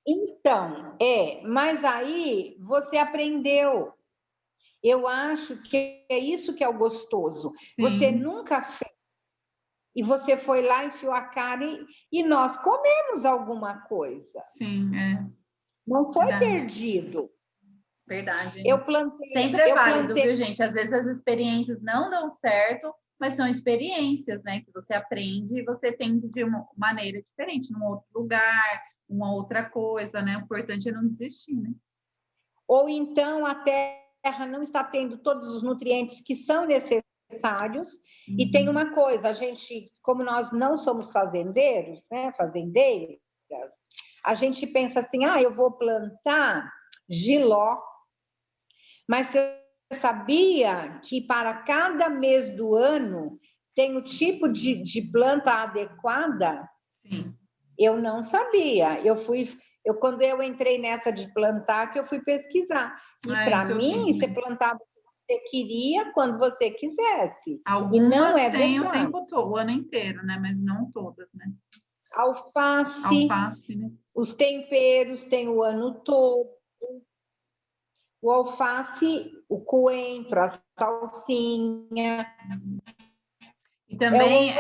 Então, mas aí você aprendeu. Eu acho que é isso que é o gostoso. Sim. Você nunca fez e você foi lá, enfiou a cara e nós comemos alguma coisa. Sim, é. Não foi Verdade. perdido. Verdade. Eu plantei. Sempre é válido, viu, gente? Às vezes as experiências não dão certo, mas são experiências, né? Que você aprende e você tem de uma maneira diferente, num outro lugar, uma outra coisa, né? O importante é não desistir, né? Ou então a terra não está tendo todos os nutrientes que são necessários. E tem uma coisa, a gente, como nós não somos fazendeiros, né? Fazendeiras, a gente pensa assim, eu vou plantar jiló, mas você sabia que para cada mês do ano tem o tipo de planta adequada? Sim. Eu não sabia. Quando eu entrei nessa de plantar, que eu fui pesquisar. E para mim, você plantava o que você queria quando você quisesse. Algumas e não é têm verdade. O tempo todo, o ano inteiro, né? Mas não todas, né? Alface, né? Os temperos têm o ano todo. O alface, o coentro, a salsinha. E também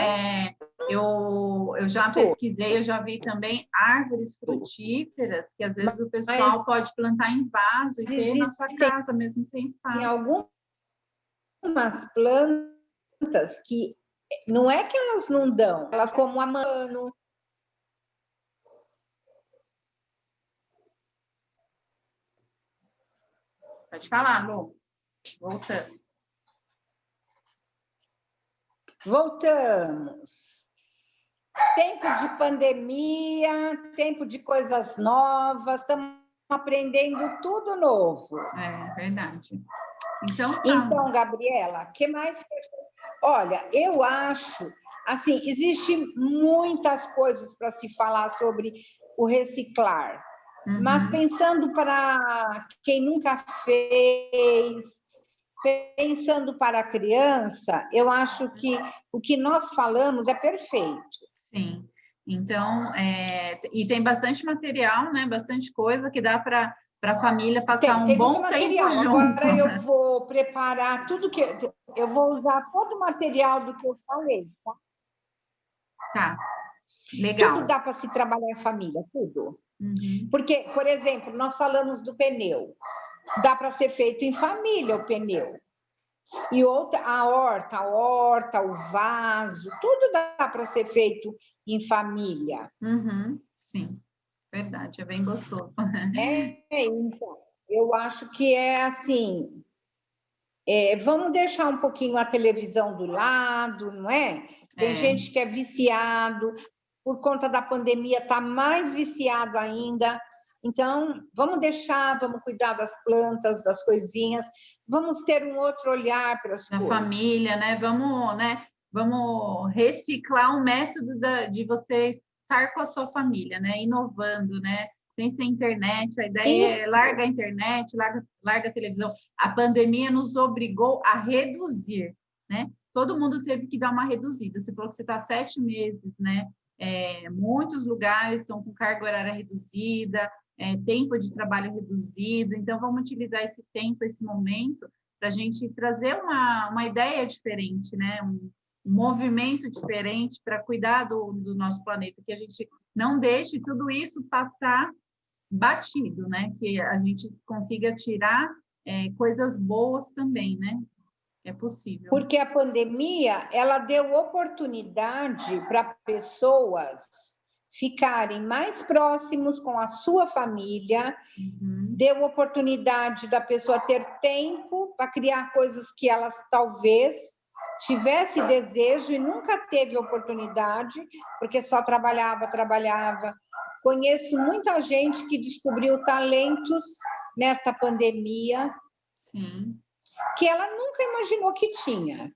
eu já pesquisei, eu já vi também árvores frutíferas, que às vezes o pessoal pode plantar em vaso e ter na sua casa, mesmo sem espaço. Tem algumas plantas que não é que elas não dão, elas como a mano. Pode falar, Lu. Voltamos. Tempo de pandemia, tempo de coisas novas, estamos aprendendo tudo novo. É verdade. Então, Gabriela, o que mais? Olha, eu acho, assim, existe muitas coisas para se falar sobre o reciclar, mas pensando para quem nunca fez, pensando para a criança, eu acho que o que nós falamos é perfeito. Sim. Então, e tem bastante material, né? Bastante coisa que dá para a família passar um bom tempo junto. Agora eu vou preparar tudo que... Eu vou usar todo o material do que eu falei, tá? Tá, legal. Tudo dá para se trabalhar em família, tudo. Porque, por exemplo, nós falamos do pneu. Dá para ser feito em família o pneu. E a horta, o vaso, tudo dá para ser feito em família. Sim, verdade, é bem gostoso. Então, eu acho que é assim, vamos deixar um pouquinho a televisão do lado, não é? Tem gente que é viciado, por conta da pandemia está mais viciado ainda. Então, vamos cuidar das plantas, das coisinhas, vamos ter um outro olhar para as coisas. Na família, né? Vamos reciclar um método de você estar com a sua família, né? Inovando, né? Sem ser internet, a ideia é larga a internet, larga a televisão. A pandemia nos obrigou a reduzir, né? Todo mundo teve que dar uma reduzida. Você falou que você está 7 meses, né? Muitos lugares estão com carga horária reduzida, tempo de trabalho reduzido. Então, vamos utilizar esse tempo, esse momento, para a gente trazer uma ideia diferente, né? Um movimento diferente para cuidar do nosso planeta, que a gente não deixe tudo isso passar batido, né? Que a gente consiga tirar coisas boas também, né? É possível. Porque a pandemia, ela deu oportunidade para pessoas ficarem mais próximos com a sua família, deu oportunidade da pessoa ter tempo para criar coisas que elas talvez tivesse desejo e nunca teve oportunidade, porque só trabalhava. Conheço muita gente que descobriu talentos nesta pandemia. Sim. Que ela nunca imaginou que tinha.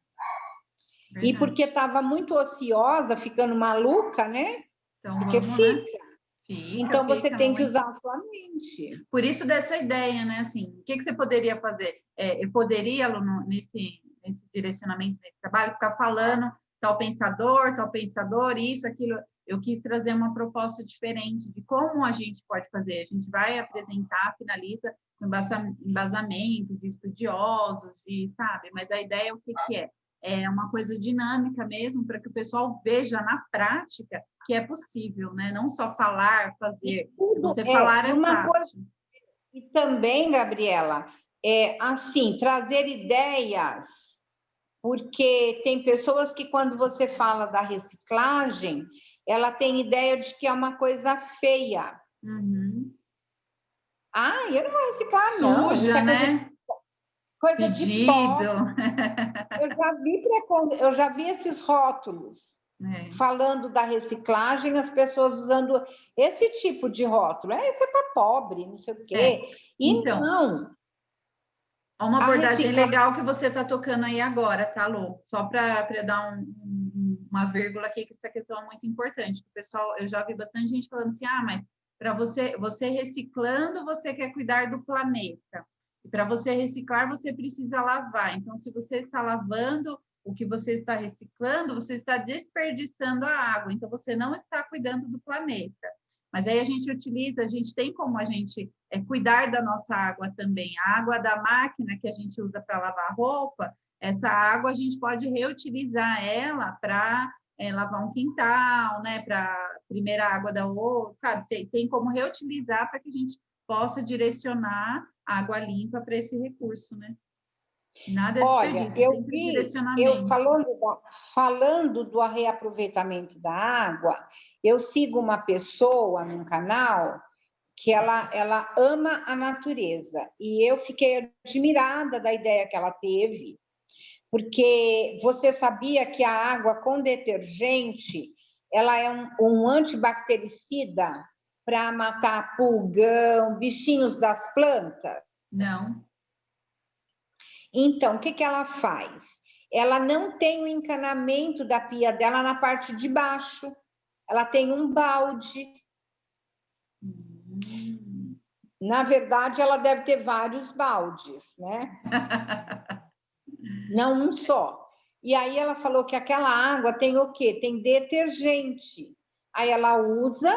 Verdade. E porque estava muito ociosa, ficando maluca, né? Então, porque fica. Então, você tem que usar a sua mente. Por isso dessa ideia, né? Assim, o que você poderia fazer? Eu poderia, nesse direcionamento, nesse trabalho, ficar falando tal pensador, isso, aquilo. Eu quis trazer uma proposta diferente de como a gente pode fazer. A gente vai apresentar, finaliza com embasamento de estudiosos, sabe? Mas a ideia é o que é? é uma coisa dinâmica mesmo, para que o pessoal veja na prática que é possível, né? Não só falar, fazer. Você falar é uma fácil. coisa, e também, Gabriela, assim, trazer ideias, porque tem pessoas que, quando você fala da reciclagem, ela tem ideia de que é uma coisa feia. Uhum. Ah, eu não vou reciclar, não. Isso Suja, é né? coisa de Pedido. pobre. Eu já vi esses rótulos falando da reciclagem, as pessoas usando esse tipo de rótulo. Isso é para pobre, não sei o quê. E Então, não. uma abordagem legal que você está tocando aí agora, tá, Lu? Só para dar uma vírgula aqui, que essa questão é muito importante. O pessoal, eu já vi bastante gente falando assim, mas para você reciclando, você quer cuidar do planeta. E para você reciclar, você precisa lavar. Então, se você está lavando o que você está reciclando, você está desperdiçando a água. Então, você não está cuidando do planeta. Mas aí a gente tem como a gente cuidar da nossa água também. A água da máquina que a gente usa para lavar roupa, essa água a gente pode reutilizar ela para lavar um quintal, né? Para primeira água da outra, sabe? Tem como reutilizar para que a gente possa direcionar a água limpa para esse recurso, né? Nada é desperdício, sempre direcionamento. Falando do reaproveitamento da água, eu sigo uma pessoa num canal que ela ama a natureza, e eu fiquei admirada da ideia que ela teve, porque você sabia que a água com detergente, ela é um antibactericida para matar pulgão, bichinhos das plantas? Não. Então, o que ela faz? Ela não tem o encanamento da pia dela na parte de baixo. Ela tem um balde. Na verdade, ela deve ter vários baldes, né? Não um só. E aí ela falou que aquela água tem o quê? Tem detergente. Aí ela usa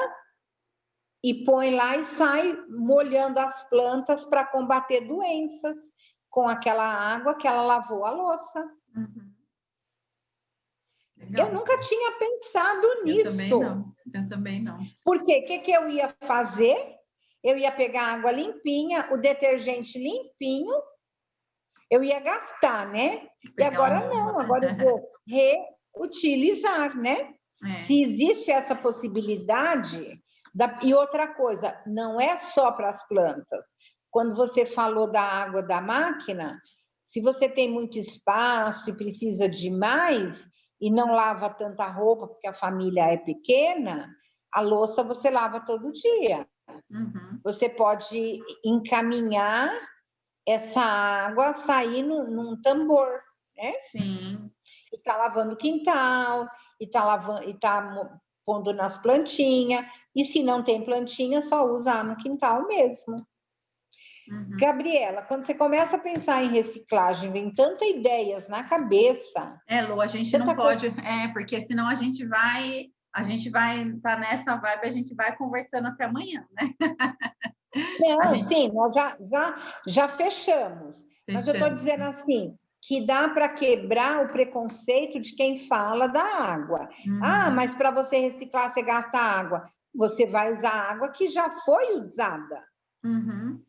e põe lá e sai molhando as plantas para combater doenças com aquela água que ela lavou a louça. Uhum. Eu nunca tinha pensado nisso. Eu também não. Porque o que eu ia fazer? Eu ia pegar a água limpinha, o detergente limpinho, eu ia gastar, né? E agora não, agora eu vou reutilizar, né? Se existe essa possibilidade. E outra coisa, não é só para as plantas. Quando você falou da água da máquina, se você tem muito espaço e precisa de mais, e não lava tanta roupa porque a família é pequena, a louça você lava todo dia. Uhum. Você pode encaminhar essa água, sair num tambor, né? Sim. E tá lavando o quintal, e tá pondo nas plantinhas, e se não tem plantinha, só usar no quintal mesmo. Uhum. Gabriela, quando você começa a pensar em reciclagem, vem tantas ideias na cabeça. Lu, a gente não pode, porque senão a gente vai estar nessa vibe, a gente vai conversando até amanhã, né? Não, sim, nós já fechamos. Mas eu estou dizendo assim, que dá para quebrar o preconceito de quem fala da água. Uhum. Mas para você reciclar, você gasta água. Você vai usar água que já foi usada. Uhum.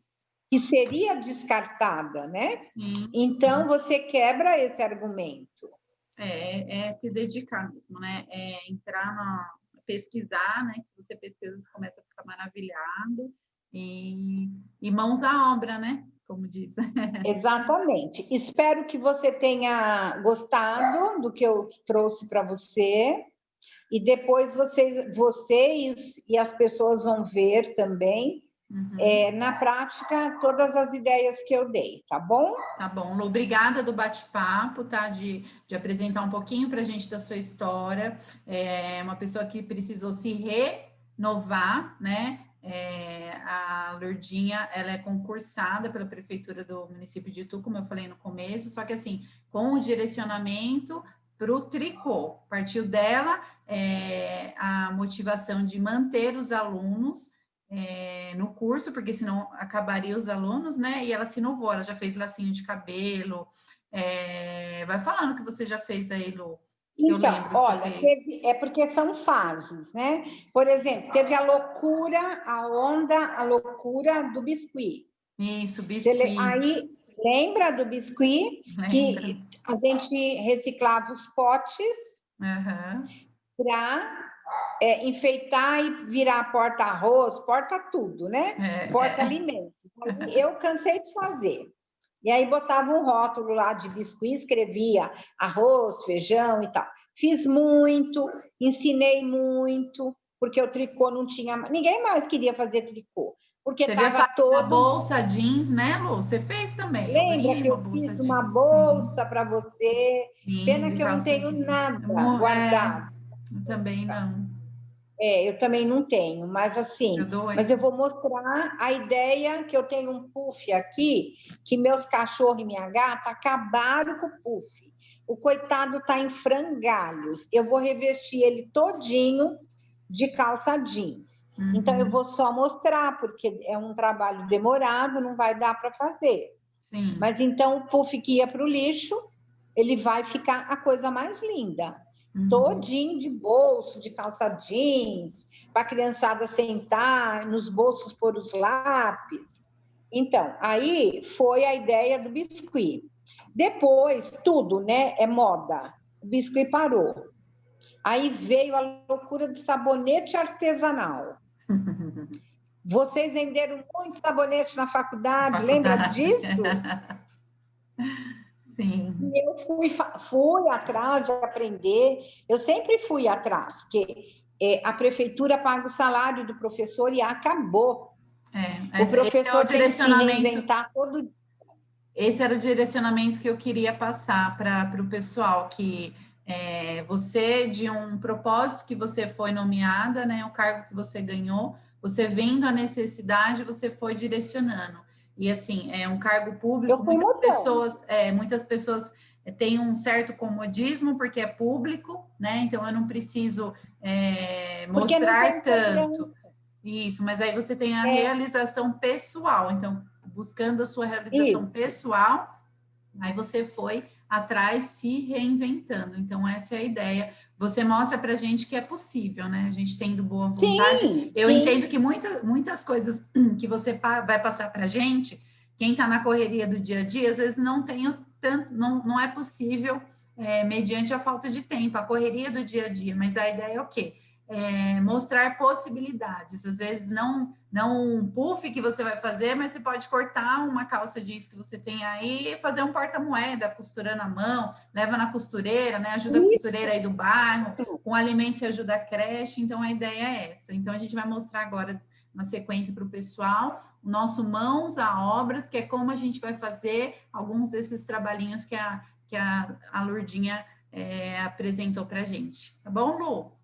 Que seria descartada, né? Então, você quebra esse argumento. É se dedicar mesmo, né? É entrar pesquisar, né? Se você pesquisa, você começa a ficar maravilhado. E mãos à obra, né? Como diz. Exatamente. Espero que você tenha gostado do que eu trouxe para você. E depois você e as pessoas vão ver também, na prática, todas as ideias que eu dei, tá bom? Tá bom, Lu, obrigada do bate-papo, tá? De apresentar um pouquinho para a gente da sua história. É uma pessoa que precisou se renovar, né? A Lourdinha, ela é concursada pela prefeitura do município de Itu, como eu falei no começo, só que assim, com o direcionamento para o tricô, partiu dela a motivação de manter os alunos no curso, porque senão acabaria os alunos, né? E ela se inovou, ela já fez lacinho de cabelo, Vai falando o que você já fez aí, Lu. Eu Então, lembro que olha, você fez. é porque são fases, né? Por exemplo, teve a loucura, a loucura do biscuit. Isso, biscuit. Aí, lembra do biscuit? Lembra? Que a gente reciclava os potes Aham. para enfeitar e virar porta-arroz, porta tudo, né? É. Porta-alimentos. Eu cansei de fazer. E aí botava um rótulo lá de biscuit, escrevia arroz, feijão e tal. Fiz muito, ensinei muito, porque o tricô não tinha... Ninguém mais queria fazer tricô, porque Você via estava fazer a todo... bolsa jeans, né, Lu? Você fez também. Eu Lembra ganhei que uma eu bolsa fiz uma jeans. Sim, bolsa para você? sim, Pena de que eu não calça tenho jeans. nada guardado. Eu também não. Eu também não tenho, mas Eu assim, doei. mas eu vou mostrar a ideia que eu tenho um puff aqui, que meus cachorros e minha gata acabaram com o puff. O coitado está em frangalhos. Eu vou revestir ele todinho de calça jeans. Então eu vou só mostrar, porque é um trabalho demorado, não vai dar para fazer. Sim. Mas então o puff que ia para o lixo, ele vai ficar a coisa mais linda. Todinho de bolso, de calça jeans, para a criançada sentar, nos bolsos pôr os lápis. Então, aí foi a ideia do biscuit. Depois, tudo, né, é moda. O biscuit parou. Aí veio a loucura do sabonete artesanal. Vocês venderam muito sabonete na faculdade, lembra disso? Sim. E eu fui atrás de aprender, eu sempre fui atrás, porque a prefeitura paga o salário do professor e acabou. O professor tem que se reinventar todo dia. Esse era o direcionamento que eu queria passar para o pessoal, que você, de um propósito que você foi nomeada, né, o cargo que você ganhou, você vendo a necessidade, você foi direcionando. E assim, é um cargo público, muitas pessoas têm um certo comodismo porque é público, né? Então eu não preciso mostrar tanto. Isso, mas aí você tem a realização pessoal. Então, buscando a sua realização pessoal, aí você foi atrás se reinventando. Então, essa é a ideia. Você mostra para a gente que é possível, né? A gente tendo boa vontade. Sim, eu entendo que muitas coisas que você vai passar para a gente, quem está na correria do dia a dia, às vezes não tem tanto, não é possível, mediante a falta de tempo, a correria do dia a dia. Mas a ideia é o quê? Mostrar possibilidades. Às vezes não um puff que você vai fazer, mas você pode cortar uma calça jeans que você tem aí e fazer um porta-moeda, costurando a mão, leva na costureira, né? Ajuda a costureira aí do bairro, com alimentos você ajuda a creche, então a ideia é essa. Então a gente vai mostrar agora na sequência para o pessoal o nosso Mãos a Obras, que é como a gente vai fazer alguns desses trabalhinhos que a Lurdinha apresentou para a gente. Tá bom, Lu?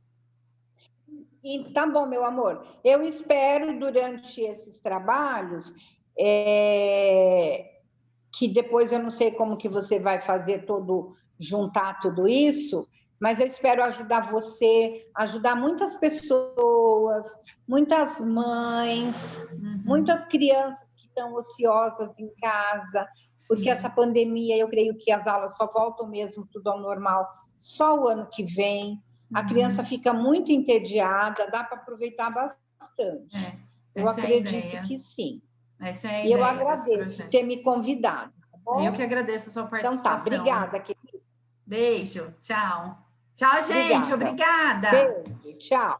Tá bom, meu amor. Eu espero, durante esses trabalhos, que depois eu não sei como que você vai fazer juntar tudo isso, mas eu espero ajudar você, ajudar muitas pessoas, muitas mães, muitas crianças que estão ociosas em casa, porque essa pandemia, eu creio que as aulas só voltam mesmo tudo ao normal só o ano que vem. A criança fica muito entediada, dá para aproveitar bastante. Eu acredito que sim. Essa é a e eu ideia agradeço ter me convidado. Tá bom? Eu que agradeço a sua participação. Então tá, obrigada, querida. Beijo, tchau. Tchau, gente, obrigada. Beijo, tchau.